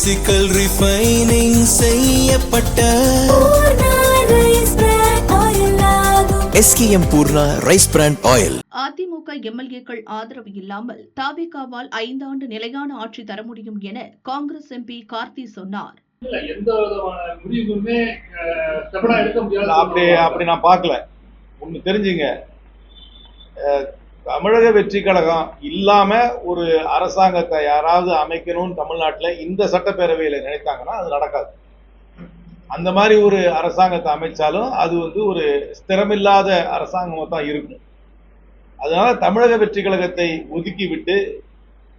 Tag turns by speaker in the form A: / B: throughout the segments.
A: Physical refining செய்யப்பட்ட SKM Poorna rice brand oil.
B: AIADMK எம்எல்ஏக்கள் ஆதரவு இல்லாமல் தவிகவால் 5 ஆண்டு நிலையான ஆட்சி தர முடியும் என காங்கிரஸ் MP கார்த்தி சொன்னார்.
C: எந்த விதமான முடிவுமே எடுக்க முடியாது.
D: அப்படி நான் பார்க்கல. ஒண்ணு தெரிஞ்சுங்க, தமிழக வெற்றி கழகம் இல்லாம ஒரு அரசாங்கத்தை யாராவது அமைக்கணும்னு தமிழ்நாட்டில் இந்த சட்டப்பேரவையில நினைத்தாங்கன்னா அது நடக்காது. அந்த மாதிரி ஒரு அரசாங்கத்தை அமைச்சாலும் அது ஒரு ஸ்திரமில்லாத அரசாங்கமா தான் இருக்கும். அதனால தமிழக வெற்றி கழகத்தை ஒதுக்கி விட்டு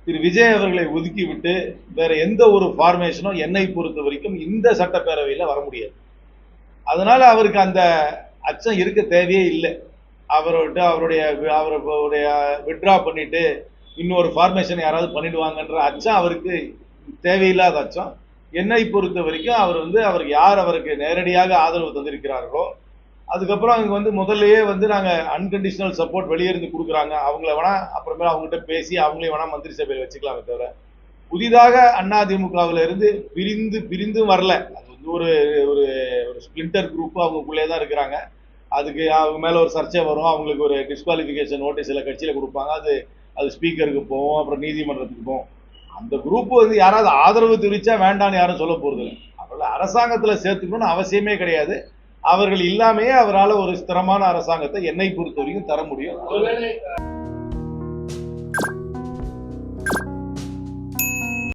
D: திரு விஜய் அவர்களை ஒதுக்கி விட்டு வேற எந்த ஒரு ஃபார்மேஷனும் என்னை பொறுத்த வரைக்கும் இந்த சட்டப்பேரவையில வர முடியாது. அதனால அவருக்கு அந்த அச்சம் இருக்க தேவையே இல்லை. அவருடைய விட்ரா பண்ணிட்டு இன்னொரு ஃபார்மேஷன் யாராவது பண்ணிடுவாங்கன்ற அச்சம் அவருக்கு தேவையில்லாத அச்சம். என்னை பொறுத்த வரைக்கும் அவருக்கு யார் அவருக்கு நேரடியாக ஆதரவு தந்திருக்கிறார்களோ அதுக்கப்புறம் அவங்க முதல்லயே நாங்கள் அன்கண்டிஷனல் சப்போர்ட் வெளியே இருந்து கொடுக்குறாங்க, அவங்கள வேணா அப்புறமேல அவங்ககிட்ட பேசி அவங்களே வேணா மந்திரி சபையில் வச்சுக்கலாமே தவிர புதிதாக அதிமுகவில் இருந்து பிரிந்தும் வரல. அது ஒரு ஒரு ஸ்பிளிண்டர் குரூப் அவங்களுக்குள்ளே தான் இருக்கிறாங்க. அதுக்கு அவங்க மேலே ஒரு சர்ச்சை வரும், அவங்களுக்கு ஒரு டிஸ்குவாலிஃபிகேஷன் நோட்டீஸ் சில கட்சியில் கொடுப்பாங்க, அது ஸ்பீக்கருக்கு போகும், அப்புறம் நீதிமன்றத்துக்கு போகும். அந்த குரூப் யாராவது ஆதரவு தெரிவிச்சா வேண்டான்னு யாரும் சொல்ல போறது இல்லை. அவர்களை அரசாங்கத்துல சேர்த்துக்கணும்னு அவசியமே கிடையாது. அவர்கள் இல்லாமையே அவரால் ஒரு ஸ்திரமான அரசாங்கத்தை என்னை பொறுத்த வரைக்கும் தர முடியும்.